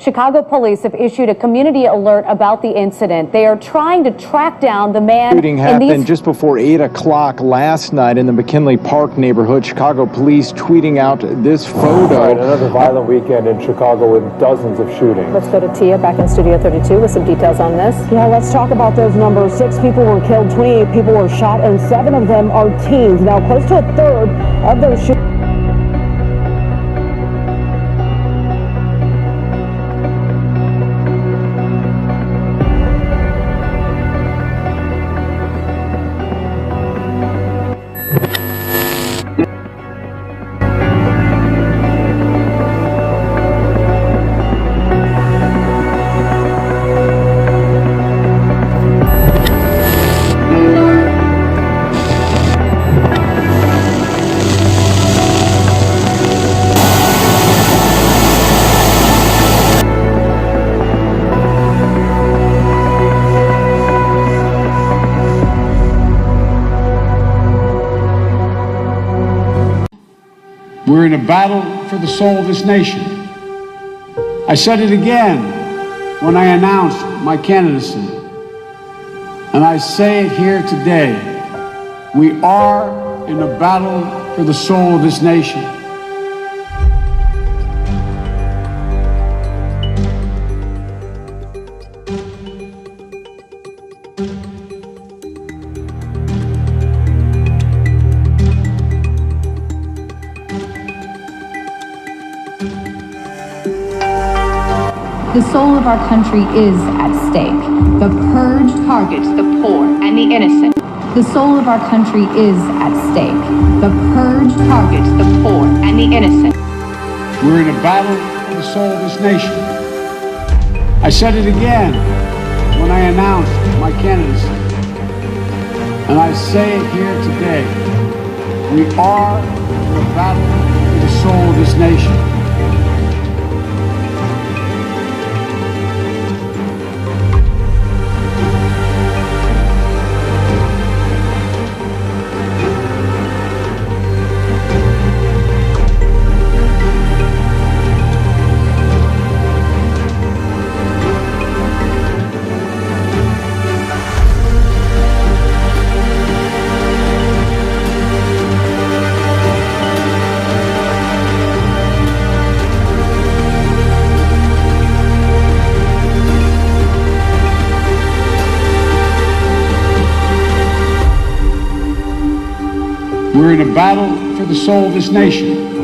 Chicago police have issued a community alert about the incident. They are trying to track down the man. Shooting happened just before 8 o'clock last night in the McKinley Park neighborhood. Chicago police tweeting out this photo. Right, another violent weekend in Chicago with dozens of shootings. Let's go to Tia back in Studio 32 with some details on this. Yeah, let's talk about those numbers. 6 people were killed, 28 people were shot, and 7 of them are teens. Now, close to a third of those shootings. We're in a battle for the soul of this nation. I said it again when I announced my candidacy, and I say it here today. We are in a battle for the soul of this nation. The soul of our country is at stake. The purge targets the poor and the innocent. The soul of our country is at stake. The purge targets the poor and the innocent. We're in a battle for the soul of this nation. I said it again when I announced my candidacy, and I say it here today. We are in a battle for the soul of this nation. We're in a battle for the soul of this nation.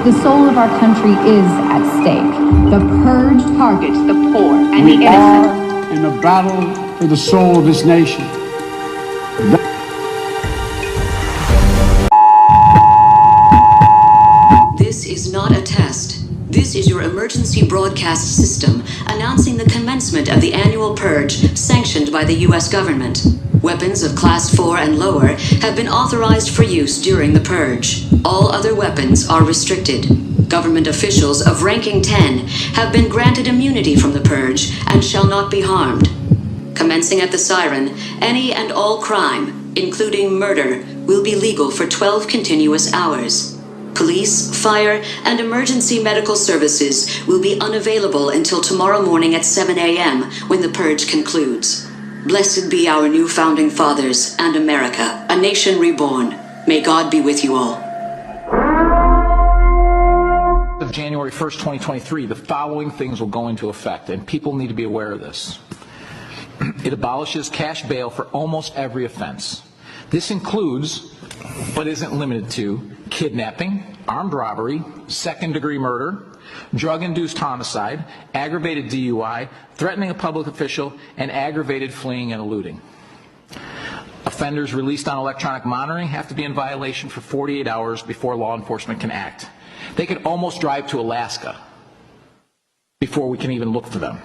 The soul of our country is at stake. The purge targets the poor and the innocent. We are in a battle for the soul of this nation. This is not a test. This is your emergency broadcast system announcing the commencement of the annual purge sanctioned by the U.S. government. Weapons of Class 4 and lower have been authorized for use during the purge. All other weapons are restricted. Government officials of ranking 10 have been granted immunity from the purge and shall not be harmed. Commencing at the siren, any and all crime, including murder, will be legal for 12 continuous hours. Police, fire, and emergency medical services will be unavailable until tomorrow morning at 7 a.m. when the purge concludes. Blessed be our new founding fathers and America, a nation reborn. May God be with you all. Of January 1st, 2023, the following things will go into effect, and people need to be aware of this. It abolishes cash bail for almost every offense. This includes, but isn't limited to, kidnapping, armed robbery, second-degree murder, drug-induced homicide, aggravated DUI, threatening a public official, and aggravated fleeing and eluding. Offenders released on electronic monitoring have to be in violation for 48 hours before law enforcement can act. They could almost drive to Alaska before we can even look for them.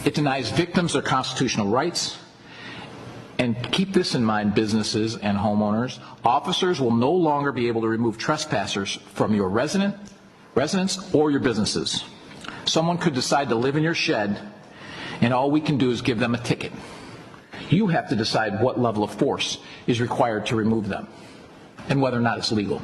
It denies victims their constitutional rights. And keep this in mind, businesses and homeowners. Officers will no longer be able to remove trespassers from your residence or your businesses. Someone could decide to live in your shed, and all we can do is give them a ticket. You have to decide what level of force is required to remove them and whether or not it's legal.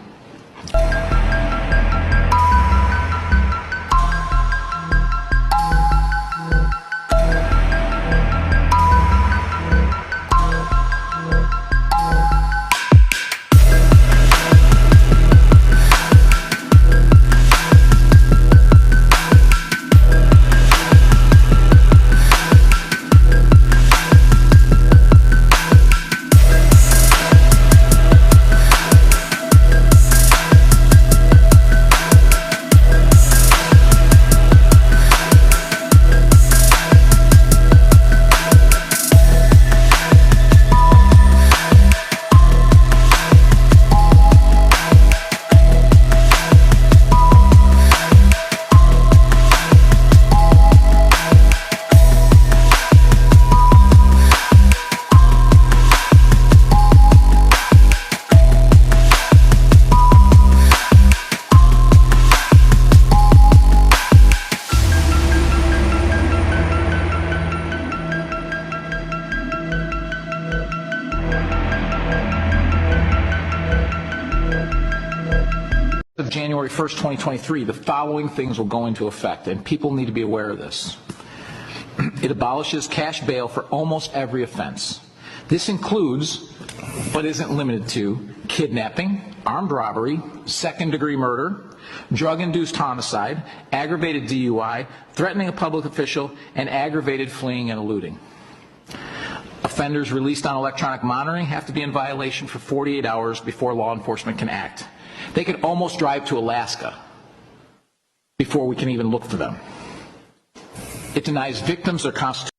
January 1st, 2023, the following things will go into effect, and people need to be aware of this. It abolishes cash bail for almost every offense. This includes, but isn't limited to, kidnapping, armed robbery, second-degree murder, drug-induced homicide, aggravated DUI, threatening a public official, and aggravated fleeing and eluding. Offenders released on electronic monitoring have to be in violation for 48 hours before law enforcement can act. They could almost drive to Alaska before we can even look for them. It denies victims their constitutional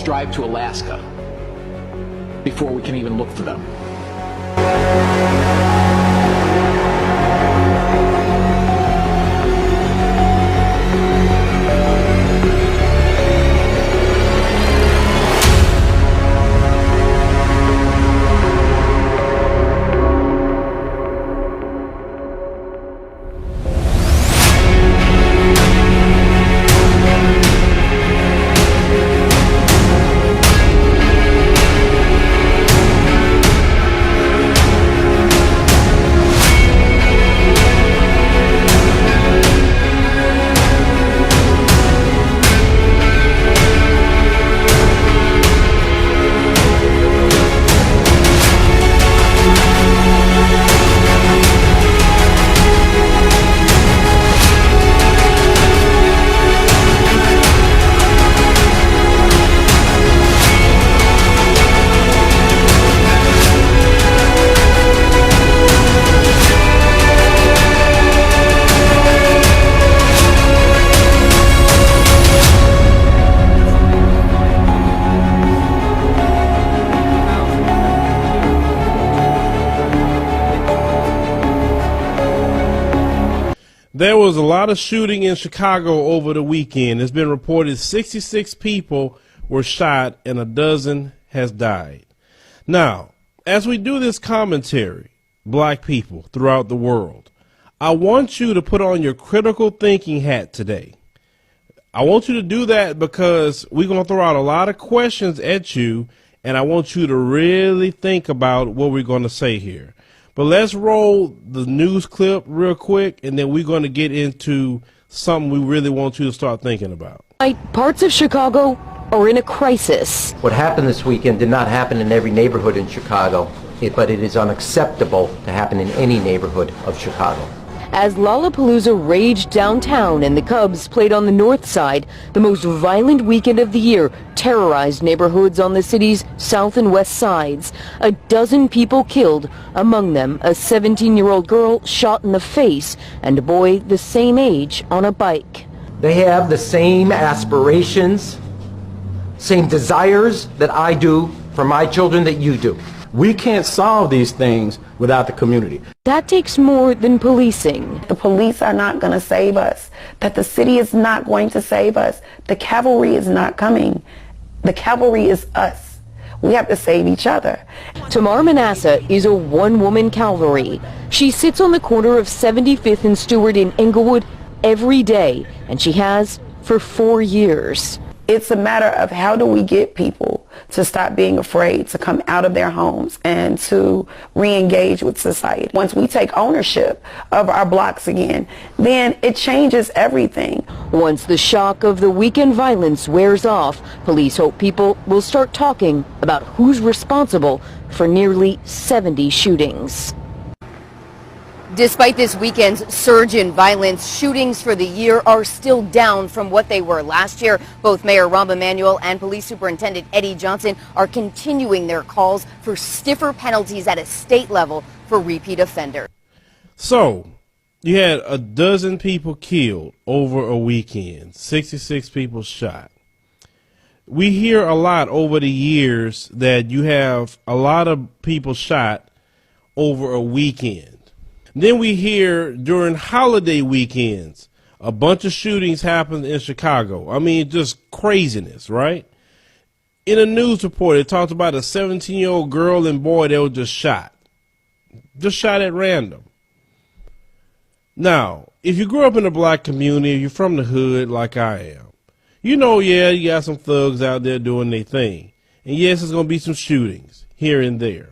drive to Alaska before we can even look for them. There was a lot of shooting in Chicago over the weekend. It's been reported 66 people were shot and a dozen has died. Now, as we do this commentary, black people throughout the world, I want you to put on your critical thinking hat today. I want you to do that because we're going to throw out a lot of questions at you, and I want you to really think about what we're going to say here. But let's roll the news clip real quick, and then we're going to get into something we really want you to start thinking about. Parts of Chicago are in a crisis. What happened this weekend did not happen in every neighborhood in Chicago, but it is unacceptable to happen in any neighborhood of Chicago. As Lollapalooza raged downtown and the Cubs played on the north side, the most violent weekend of the year terrorized neighborhoods on the city's south and west sides. A dozen people killed, among them a 17-year-old girl shot in the face and a boy the same age on a bike. They have the same aspirations, same desires that I do for my children that you do. We can't solve these things without the community. That takes more than policing. The police are not going to save us. That the city is not going to save us. The cavalry is not coming. The cavalry is us. We have to save each other. Tamar Manasseh is a one-woman cavalry. She sits on the corner of 75th and Stewart in Englewood every day, and she has for 4 years. It's a matter of how do we get people to stop being afraid to come out of their homes and to re-engage with society. Once we take ownership of our blocks again, then it changes everything. Once the shock of the weekend violence wears off, police hope people will start talking about who's responsible for nearly 70 shootings. Despite this weekend's surge in violence, shootings for the year are still down from what they were last year. Both Mayor Rahm Emanuel and Police Superintendent Eddie Johnson are continuing their calls for stiffer penalties at a state level for repeat offenders. So, you had a dozen people killed over a weekend, 66 people shot. We hear a lot over the years that you have a lot of people shot over a weekend. Then we hear during holiday weekends, a bunch of shootings happen in Chicago. I mean, just craziness, right? In a news report, it talks about a 17-year-old girl and boy that was just shot at random. Now, if you grew up in a black community, if you're from the hood like I am, you know, yeah, you got some thugs out there doing their thing. And yes, there's going to be some shootings here and there.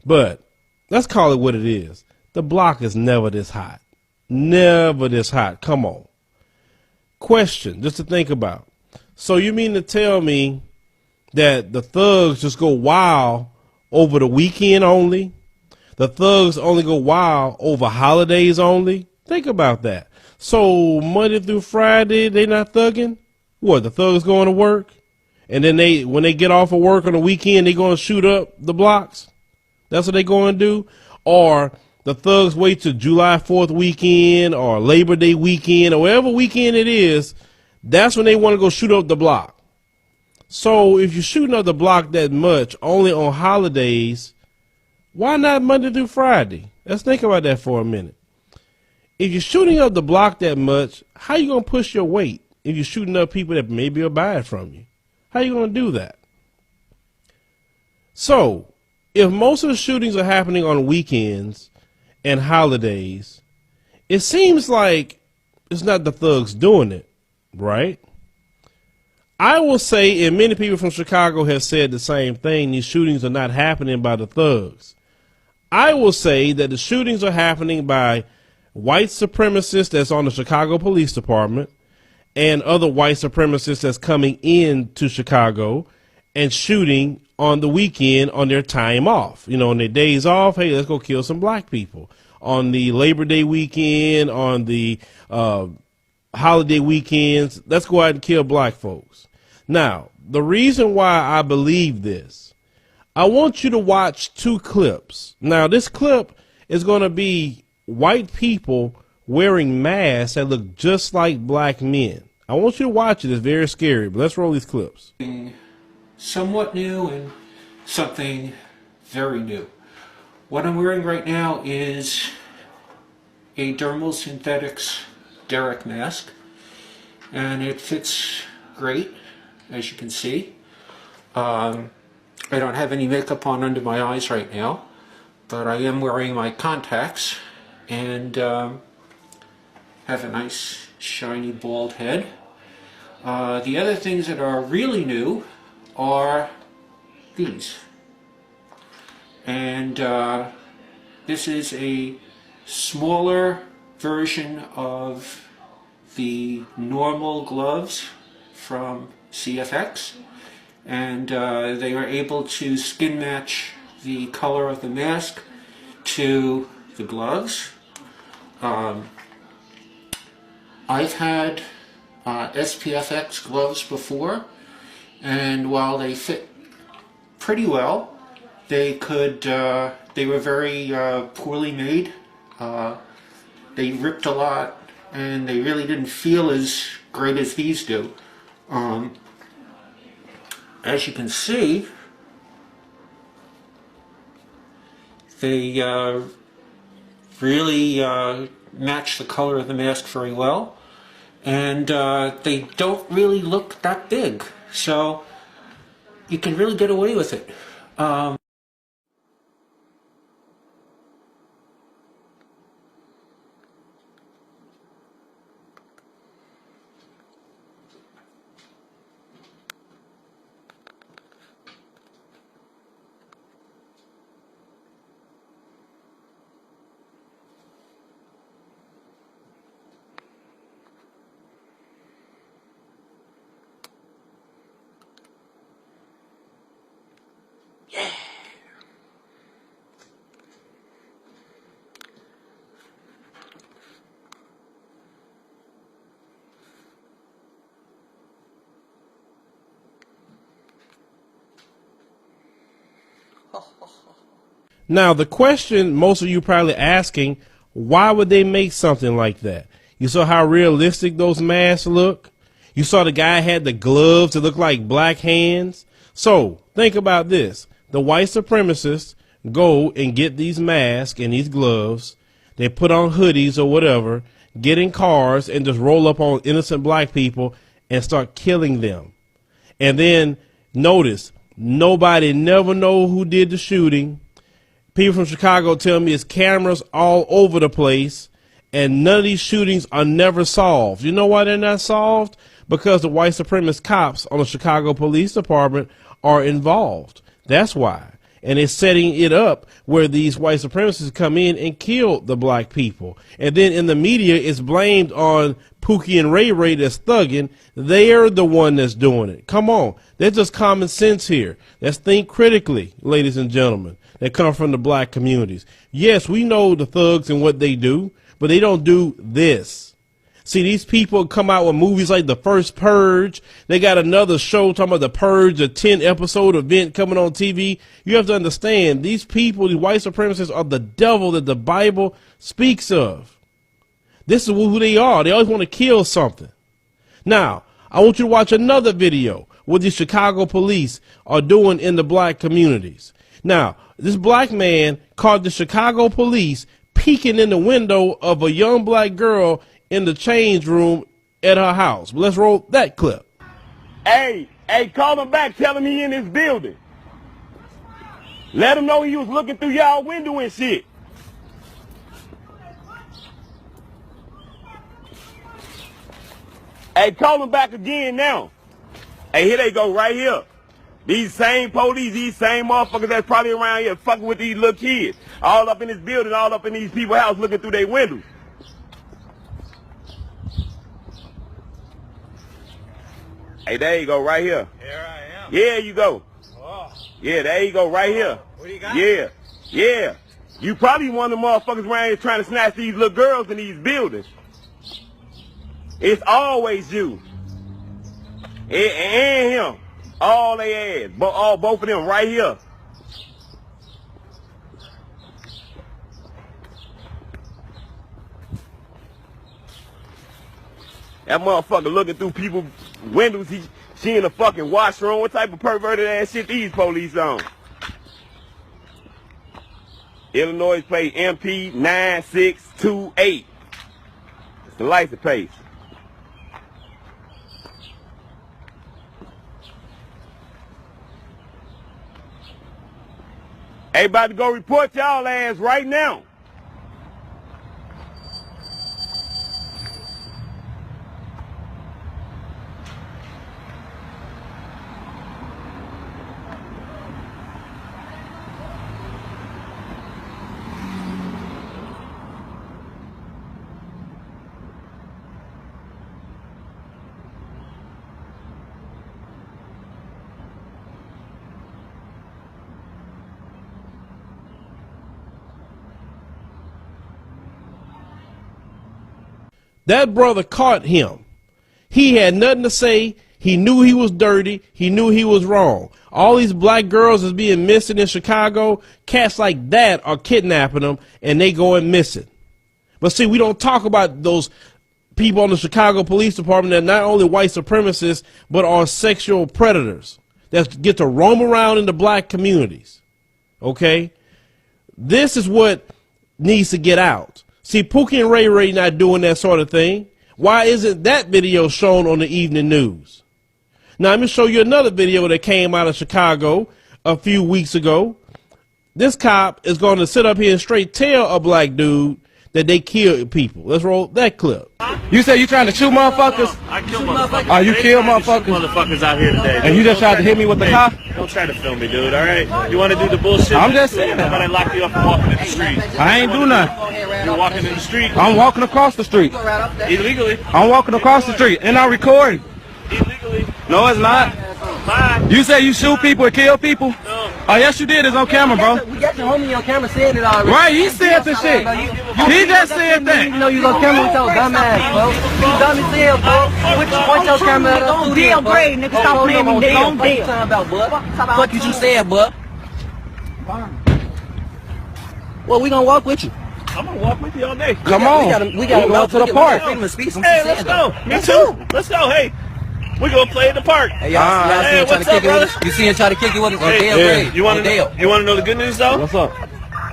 But let's call it what it is. The block is never this hot. Never this hot. Come on. Question, just to think about. So you mean to tell me that the thugs just go wild over the weekend only? The thugs only go wild over holidays only? Think about that. So Monday through Friday, they not thugging? What, the thugs going to work? And then when they get off of work on the weekend, they going to shoot up the blocks? That's what they going to do? Or the thugs wait till July 4th weekend or Labor Day weekend or whatever weekend it is, that's when they want to go shoot up the block. So if you're shooting up the block that much only on holidays, why not Monday through Friday? Let's think about that for a minute. If you're shooting up the block that much, how you going to push your weight if you're shooting up people that maybe will buy it from you? How you going to do that? So if most of the shootings are happening on weekends and holidays, it seems like it's not the thugs doing it, right? I will say, and many people from Chicago have said the same thing, these shootings are not happening by the thugs. I will say that the shootings are happening by white supremacists that's on the Chicago Police Department and other white supremacists that's coming into Chicago and shooting on the weekend on their time off. You know, on their days off, hey, let's go kill some black people. On the Labor Day weekend, on the holiday weekends, let's go out and kill black folks. Now, the reason why I believe this, I want you to watch two clips. Now, this clip is going to be white people wearing masks that look just like black men. I want you to watch it. It's very scary, but let's roll these clips. Somewhat new and something very new. What I'm wearing right now is a dermal synthetics Derek mask, and it fits great, as you can see. I don't have any makeup on under my eyes right now, but I am wearing my contacts and have a nice shiny bald head. The other things that are really new are these. And this is a smaller version of the normal gloves from CFX, and they were able to skin match the color of the mask to the gloves. I've had SPFX gloves before, and while they fit pretty well, they were very poorly made. They ripped a lot, and they really didn't feel as great as these do. As you can see, they really match the color of the mask very well, and they don't really look that big, so you can really get away with it. Yeah. Now, the question most of you probably asking, why would they make something like that? You saw how realistic those masks look? You saw the guy had the gloves that look like black hands? So, think about this. The white supremacists go and get these masks and these gloves. They put on hoodies or whatever, get in cars and just roll up on innocent black people and start killing them. And then notice, nobody never know who did the shooting. People from Chicago tell me it's cameras all over the place, and none of these shootings are never solved. You know why they're not solved? Because the white supremacist cops on the Chicago Police Department are involved. That's why. And it's setting it up where these white supremacists come in and kill the black people. And then in the media, it's blamed on Pookie and Ray Ray that's thugging. They're the one that's doing it. Come on. That's just common sense here. Let's think critically, ladies and gentlemen, that come from the black communities. Yes, we know the thugs and what they do, but they don't do this. See, these people come out with movies like the first Purge. They got another show talking about the Purge, a 10-episode event coming on TV. You have to understand, these people, these white supremacists, are the devil that the Bible speaks of. This is who they are. They always want to kill something. Now, I want you to watch another video what the Chicago police are doing in the black communities. Now, this black man caught the Chicago police peeking in the window of a young black girl in the change room at her house. Let's roll that clip. Hey, call him back. Tell him he in his building. Let him know he was looking through y'all window and shit. Hey, call him back again now. Hey, here they go right here. These same police, these same motherfuckers that's probably around here fucking with these little kids. All up in this building, all up in these people's house looking through their windows. Hey, there you go, right here. Here I am. Yeah, you go. Oh. Yeah, there you go, right here. What do you got? Yeah, yeah. You probably one of the motherfuckers around here trying to snatch these little girls in these buildings. It's always you. And him. All they ass. Both of them right here. That motherfucker looking through people's windows. She in the fucking washroom. What type of perverted ass shit these police on? Illinois plate MP 9628. It's the license plate. Hey, about to go report y'all ass right now. That brother caught him. He had nothing to say. He knew he was dirty. He knew he was wrong. All these black girls is being missing in Chicago. Cats like that are kidnapping them and they going missing. But see, we don't talk about those people on the Chicago Police Department that are not only white supremacists, but are sexual predators that get to roam around in the black communities. Okay? This is what needs to get out. See, Pookie and Ray Ray not doing that sort of thing. Why isn't that video shown on the evening news? Now, let me show you another video that came out of Chicago a few weeks ago. This cop is going to sit up here and straight tell a black dude that they killed people. Let's roll that clip. You say you trying to shoot motherfuckers? I kill motherfuckers. Oh, you kill motherfuckers? Motherfuckers out here today. And you just tried to hit me with the car? Don't try to film me, dude, all right? You want to do the bullshit? I'm just saying that. I'm going to lock you up and walking in the street. I ain't do nothing. You're walking in the street. I'm walking across the street. Illegally. I'm walking across the street and I'm recording. Illegally. No, it's not. Fine. You say you shoot people and kill people? No. Oh, yes, you did. It's on camera, bro. We got your homie on camera saying it already. Right, he said the shit. He just said that. You know you on camera with your dumb ass, bro. You dumb as hell, bro. Which point your camera at us? Don't deal, Gray, nigga. Stop playing me. Don't deal. What you talking about, bud? Fuck you said, bud. Well, we gonna walk with you. I'm gonna walk with you all day. Come on. We gotta go to the park. Hey, let's go. Me too. Let's go. Hey, we gonna play in the park. Hey, y'all Hey, what's what's up, brother? You see him try to kick you with us? Hey, you wanna know the good news though? What's up?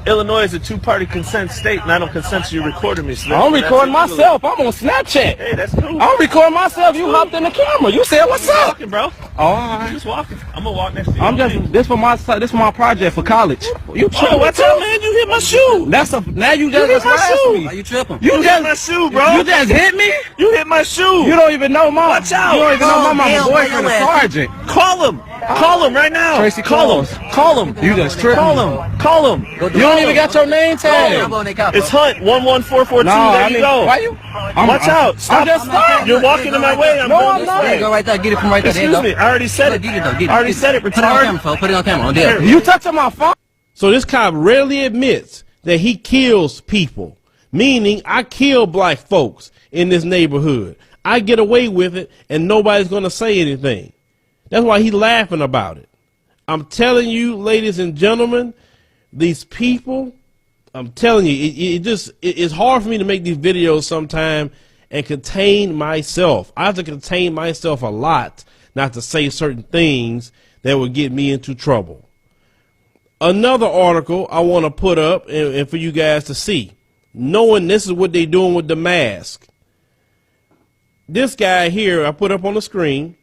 Illinois is a two-party consent state, and I don't consent to you recording me. I'm recording myself. I'm on Snapchat. Hey, that's cool. I'm recording myself. You hopped in the camera. You said, "What's up?" Walking, bro. Oh, all right. Just walking. I'm gonna walk next to you. I'm just this for my project for college. You tripping? Oh, what's up, man? You hit my shoe. Now you just hit my shoe. me. Why you tripping? You hit my shoe, bro. You just hit me. You hit my shoe. You don't even know my. Watch out. You don't even know my mama's Damn, boyfriend, a sergeant. Call him. Call him right now. Tracy, call him. Call him. You just tripping. Call him. Call him. You don't even got your name tag. It's Hunt 11442. There you go. Why you? Watch out. Stop. You're walking in my way. I'm I'm not. Go right there. Get it from right there. Excuse me. I already said it. Get it though. Get it. I already said it. Put it on camera, folks. Put it on camera. On there. You touching my phone? So this cop rarely admits that he kills people, meaning I kill black folks in this neighborhood. I get away with it and nobody's going to say anything. That's why he's laughing about it. I'm telling you, ladies and gentlemen, these people, I'm telling you, it's hard for me to make these videos sometimes and contain myself. I have to contain myself a lot not to say certain things that would get me into trouble. Another article I want to put up and for you guys to see, knowing this is what they're doing with the mask. This guy here I put up on the screen.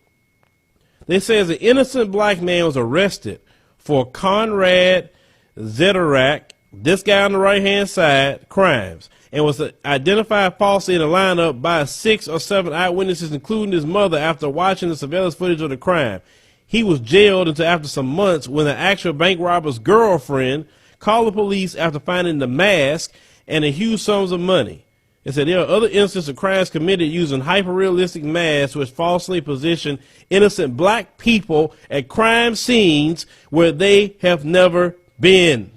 They says an innocent black man was arrested for Conrad Zedarak, this guy on the right-hand side, crimes, and was identified falsely in a lineup by 6 or 7 eyewitnesses, including his mother, after watching the surveillance footage of the crime. He was jailed until after some months when the actual bank robber's girlfriend called the police after finding the mask and a huge sums of money. It said there are other instances of crimes committed using hyper-realistic masks which falsely position innocent black people at crime scenes where they have never been.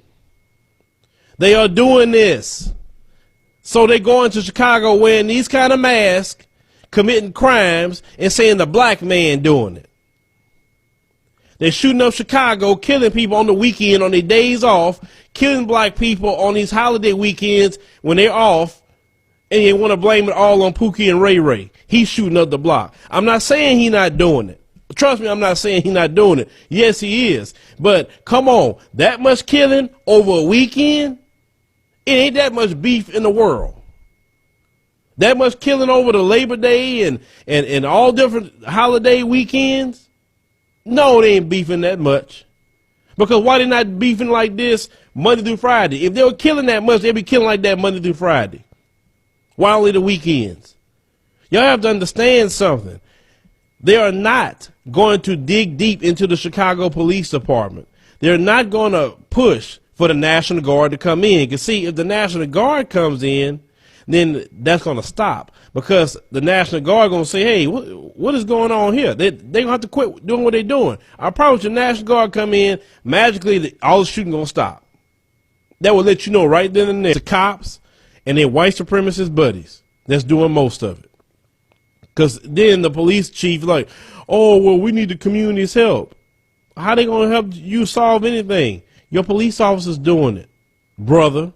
They are doing this. So they're going to Chicago wearing these kind of masks, committing crimes, and saying the black man doing it. They're shooting up Chicago, killing people on the weekend on their days off, killing black people on these holiday weekends when they're off, and they want to blame it all on Pookie and Ray Ray. He's shooting up the block. I'm not saying he's not doing it. Trust me, I'm not saying he's not doing it. Yes, he is. But come on, that much killing over a weekend? It ain't that much beef in the world. That much killing over the Labor Day and all different holiday weekends? No, they ain't beefing that much. Because why they not beefing like this Monday through Friday? If they were killing that much, they'd be killing like that Monday through Friday. Why only the weekends? Y'all have to understand something. They are not going to dig deep into the Chicago Police Department. They're not going to push for the National Guard to come in. Because see, if the National Guard comes in, then that's going to stop. Because the National Guard going to say, hey, what is going on here? They're going to have to quit doing what they're doing. I promise you, the National Guard come in, magically all the shooting going to stop. That will let you know right then and there. The cops and their white supremacist buddies that's doing most of it. Because then the police chief like, oh, well, we need the community's help. How they going to help you solve anything? Your police officer's doing it, brother.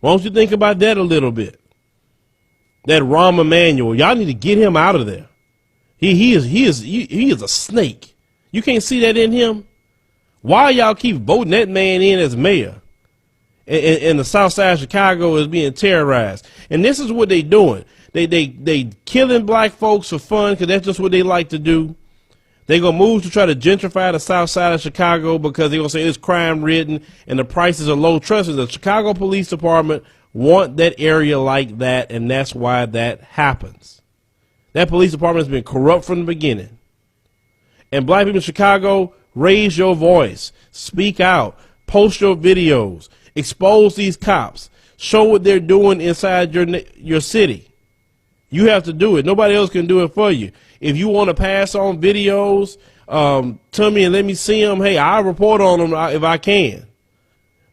Why don't you think about that a little bit? That Rahm Emanuel, y'all need to get him out of there. He is a snake. You can't see that in him. Why y'all keep voting that man in as mayor? And the south side of Chicago is being terrorized. And this is what they doing. They killing black folks for fun because that's just what they like to do. They're going to move to try to gentrify the south side of Chicago because they're going to say it's crime ridden and the prices are low. Trust me, the Chicago Police Department want that area like that, and that's why that happens. That police department has been corrupt from the beginning. And black people in Chicago, raise your voice. Speak out. Post your videos. Expose these cops. Show what they're doing inside your city. You have to do it. Nobody else can do it for you. If you want to pass on videos, tell me and let me see them. Hey, I'll report on them if I can.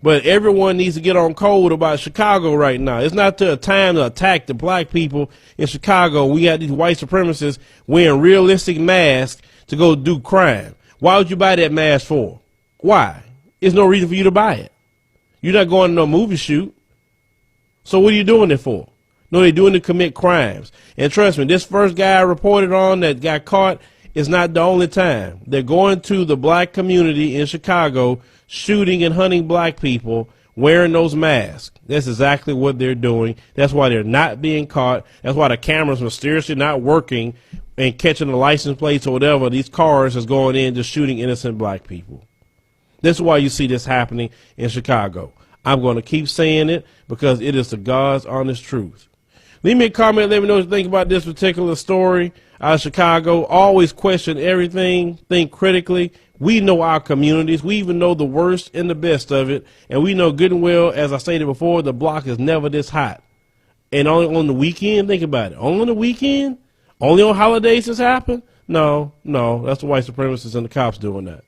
But everyone needs to get on code about Chicago right now. It's not a time to attack the black people in Chicago. We got these white supremacists wearing realistic masks to go do crime. Why would you buy that mask for? Why? There's no reason for you to buy it. You're not going to no movie shoot. So what are you doing it for? No, they're doing it to commit crimes. And trust me, this first guy I reported on that got caught is not the only time. They're going to the black community in Chicago, shooting and hunting black people, wearing those masks. That's exactly what they're doing. That's why they're not being caught. That's why the cameras mysteriously not working and catching the license plates or whatever. These cars is going in just shooting innocent black people. This is why you see this happening in Chicago. I'm going to keep saying it because it is the God's honest truth. Leave me a comment. Let me know what you think about this particular story out of Chicago. Always question everything. Think critically. We know our communities. We even know the worst and the best of it. And we know good and well, as I stated before, the block is never this hot. And only on the weekend, think about it. Only on the weekend? Only on holidays this happen? No, that's the white supremacists and the cops doing that.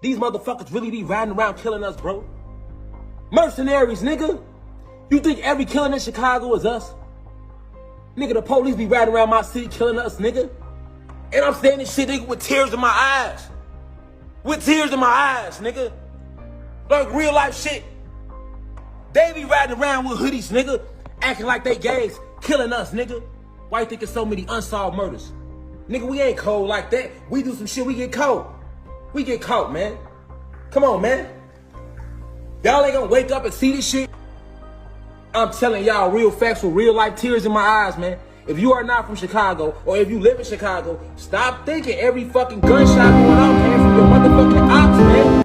These motherfuckers really be riding around killing us, bro. Mercenaries, nigga. You think every killing in Chicago is us? Nigga, the police be riding around my city killing us, nigga. And I'm saying this shit, nigga, with tears in my eyes. With tears in my eyes, nigga. Like real life shit. They be riding around with hoodies, nigga, acting like they gays, killing us, nigga. Why you think there's so many unsolved murders? Nigga, we ain't cold like that. We do some shit, we get caught. We get caught, man. Come on, man. Y'all ain't gonna wake up and see this shit. I'm telling y'all real facts with real life tears in my eyes, man. If you are not from Chicago, or if you live in Chicago, stop thinking every fucking gunshot going off came from your motherfucking ops, man.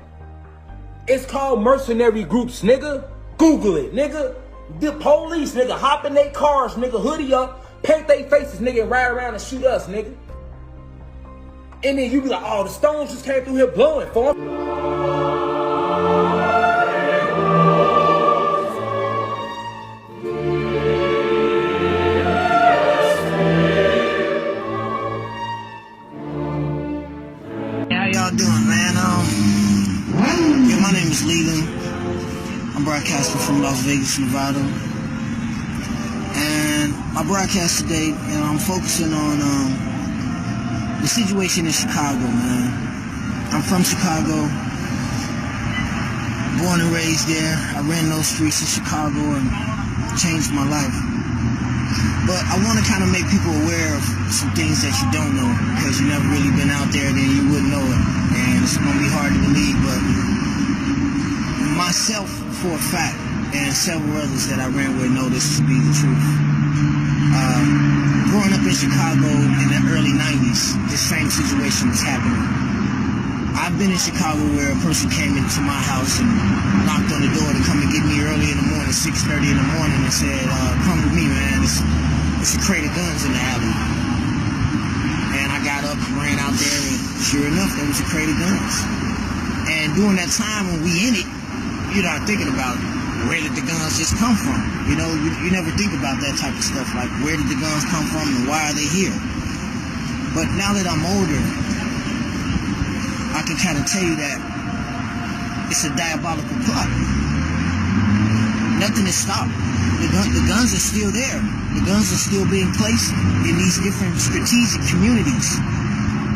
It's called mercenary groups, nigga. Google it, nigga. The police, nigga, hop in their cars, nigga, hoodie up, paint their faces, nigga, and ride around and shoot us, nigga. And then you be like, oh, the stones just came through here blowing for them. My name is Leland. I'm broadcasting from Las Vegas, Nevada. And my broadcast today, I'm focusing on the situation in Chicago, man. I'm from Chicago, born and raised there. I ran those streets in Chicago and changed my life. But I want to kind of make people aware of some things that you don't know, because you've never really been out there, then you wouldn't know it. And it's going to be hard to believe, but myself, for a fact, and several others that I ran with know this to be the truth. Growing up in Chicago in the early 90s, this same situation was happening. I've been in Chicago where a person came into my house and knocked on the door to come and get me early in the morning, 6:30 in the morning, and said, come with me, man, it's a crate of guns in the alley. And I got up and ran out there, and sure enough, there was a crate of guns. And during that time when we in it, you're not thinking about where did the guns just come from. You know, you never think about that type of stuff, like where did the guns come from and why are they here. But now that I'm older, I can kind of tell you that it's a diabolical plot. Nothing is stopped. The guns are still there. The guns are still being placed in these different strategic communities.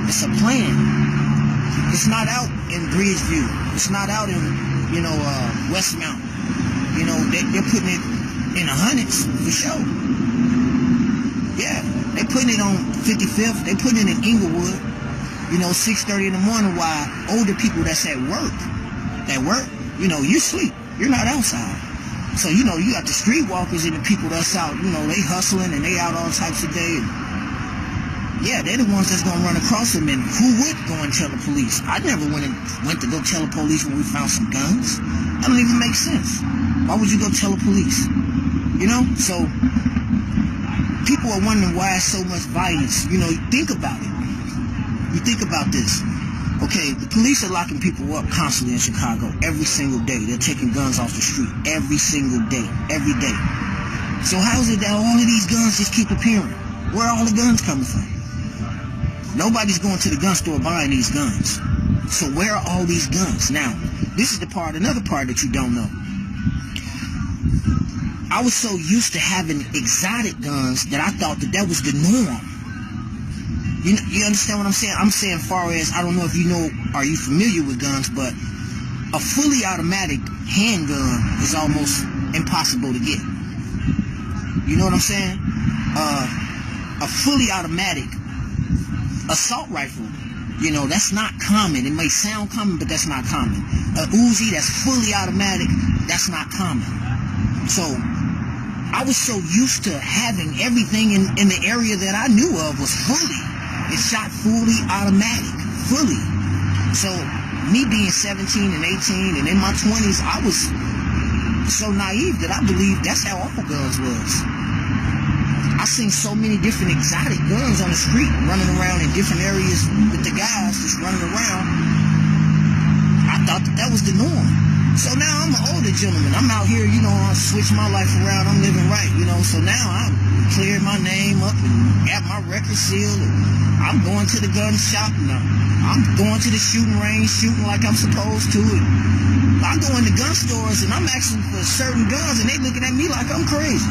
It's a plan. It's not out in Bridgeview. It's not out in Westmount. They're putting it in the hundreds for sure. Yeah, they're putting it on 55th. They're putting it in Inglewood. 6:30 in the morning while older people that's at work, you sleep. You're not outside. So, you got the streetwalkers and the people that's out, they hustling and they out all types of day. Yeah, they're the ones that's gonna run across them, and who would go and tell the police? I never went to go tell the police when we found some guns. That don't even make sense. Why would you go tell the police? So people are wondering why so much violence. Think about it. You think about this. Okay, the police are locking people up constantly in Chicago every single day. They're taking guns off the street every single day, every day. So how is it that all of these guns just keep appearing? Where are all the guns coming from? Nobody's going to the gun store buying these guns. So where are all these guns? Now, this is another part that you don't know. I was so used to having exotic guns that I thought that was the norm. You understand what I'm saying? I'm saying far as, I don't know if you know, are you familiar with guns, but a fully automatic handgun is almost impossible to get. You know what I'm saying? A fully automatic assault rifle, that's not common. It may sound common, but that's not common. A Uzi that's fully automatic, that's not common. So I was so used to having everything in the area that I knew of was fully. It shot fully automatic, fully. So me being 17 and 18 and in my 20s, I was so naive that I believed that's how all guns was. I seen so many different exotic guns on the street running around in different areas with the guys just running around. I thought that was the norm. So now I'm an older gentleman. I'm out here, I switched my life around. I'm living right, So now I'm cleared my name up and got my record sealed. And I'm going to the gun shop now. I'm going to the shooting range, shooting like I'm supposed to. And I go into gun stores and I'm asking for certain guns and they looking at me like I'm crazy.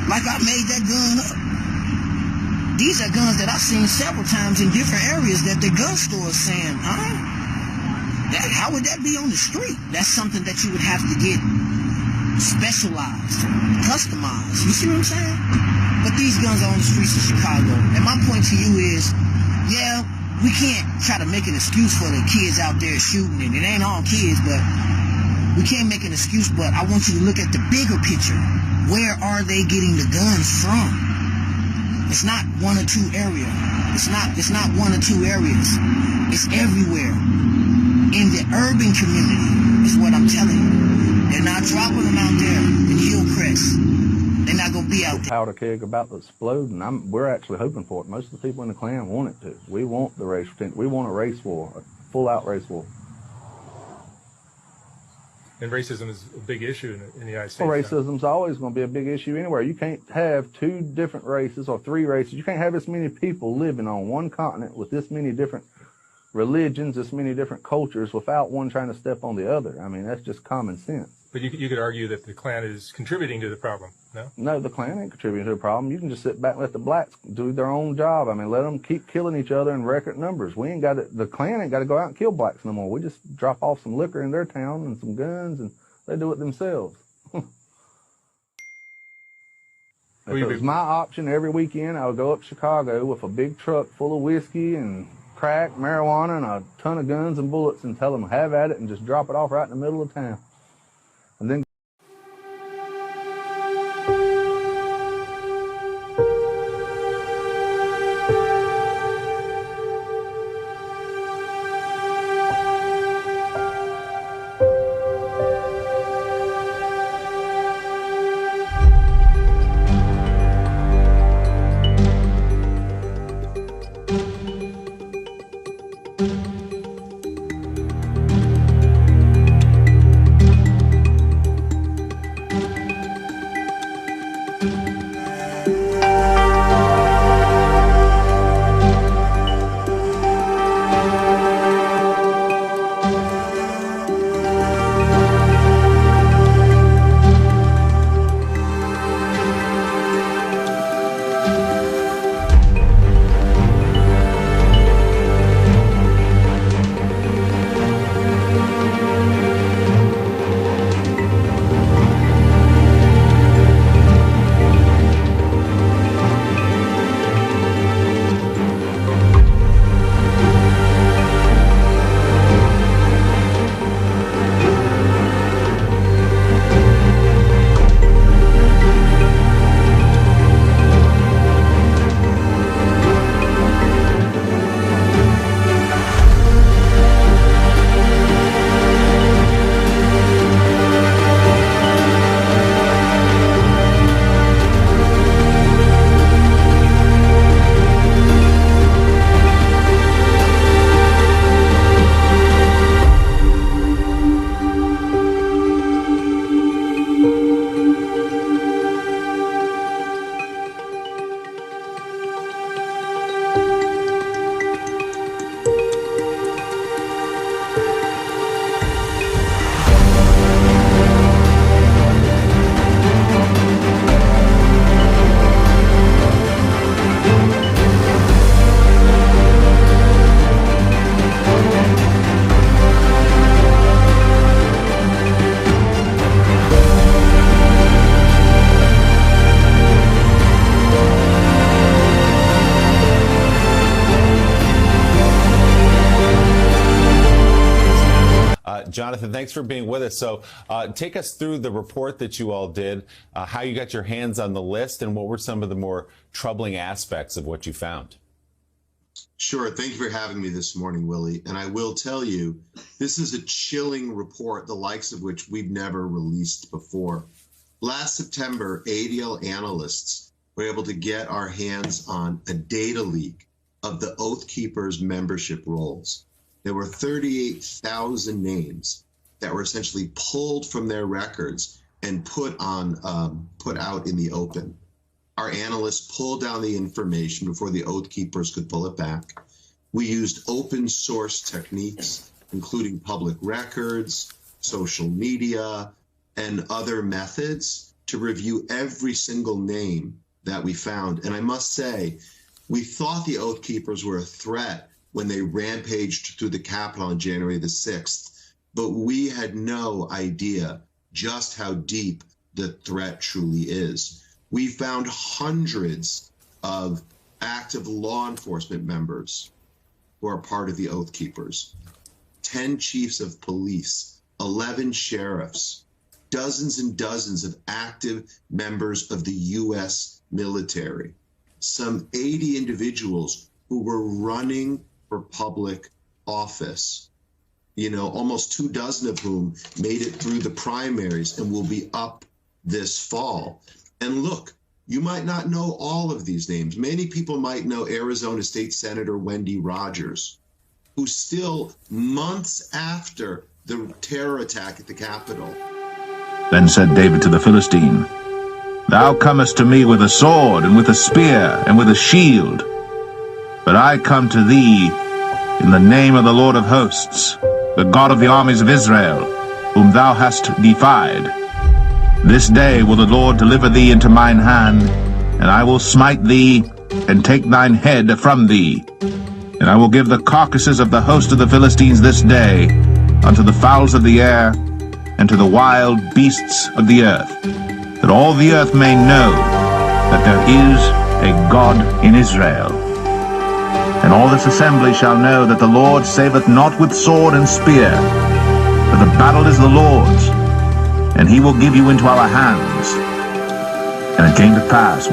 Like I made that gun up. These are guns that I've seen several times in different areas that the gun store is saying, how would that be on the street? That's something that you would have to get specialized, customized. You see what I'm saying? But these guns are on the streets of Chicago. And my point to you is, yeah, we can't try to make an excuse for the kids out there shooting. And it ain't all kids, but we can't make an excuse. But I want you to look at the bigger picture. Where are they getting the guns from? It's not one or two areas. It's not one or two areas. It's everywhere. In the urban community is what I'm telling you. They're not dropping them out there in Hillcrest. They're not going to be out there. Powder keg about to explode, and we're actually hoping for it. Most of the people in the Klan want it to. We want the race. We want a race war, a full-out race war. And racism is a big issue in the United States. Well, racism's always going to be a big issue anywhere. You can't have two different races or three races. You can't have this many people living on one continent with this many different religions, this many different cultures without one trying to step on the other. I mean, that's just common sense. But you could argue that the Klan is contributing to the problem, no? No, the Klan ain't contributing to the problem. You can just sit back and let the blacks do their own job. I mean, let them keep killing each other in record numbers. The Klan ain't got to go out and kill blacks no more. We just drop off some liquor in their town and some guns, and they do it themselves. If it was my option every weekend, I would go up to Chicago with a big truck full of whiskey and crack, marijuana, and a ton of guns and bullets and tell them have at it and just drop it off right in the middle of town. And then Jonathan, thanks for being with us. So take us through the report that you all did, how you got your hands on the list, and what were some of the more troubling aspects of what you found. Sure. Thank you for having me this morning, Willie. And I will tell you, this is a chilling report, the likes of which we've never released before. Last September, ADL analysts were able to get our hands on a data leak of the Oath Keepers membership rolls. There were 38,000 names that were essentially pulled from their records and put out in the open. Our analysts pulled down the information before the Oath Keepers could pull it back. We used open source techniques, including public records, social media, and other methods to review every single name that we found. And I must say, we thought the Oath Keepers were a threat when they rampaged through the Capitol on January the 6th, but we had no idea just how deep the threat truly is. We found hundreds of active law enforcement members who are part of the Oath Keepers, 10 chiefs of police, 11 sheriffs, dozens and dozens of active members of the U.S. military, some 80 individuals who were running for public office, almost 24 of whom made it through the primaries and will be up this fall. And look, you might not know all of these names. Many people might know Arizona State Senator Wendy Rogers, who still, months after the terror attack at the Capitol. Then said David to the Philistine, Thou comest to me with a sword, and with a spear, and with a shield. But I come to thee in the name of the Lord of hosts, the God of the armies of Israel, whom thou hast defied. This day will the Lord deliver thee into mine hand, and I will smite thee, and take thine head from thee. And I will give the carcasses of the host of the Philistines this day unto the fowls of the air, and to the wild beasts of the earth, that all the earth may know that there is a God in Israel. And all this assembly shall know that the Lord saveth not with sword and spear, for the battle is the Lord's, and he will give you into our hands. And it came to pass,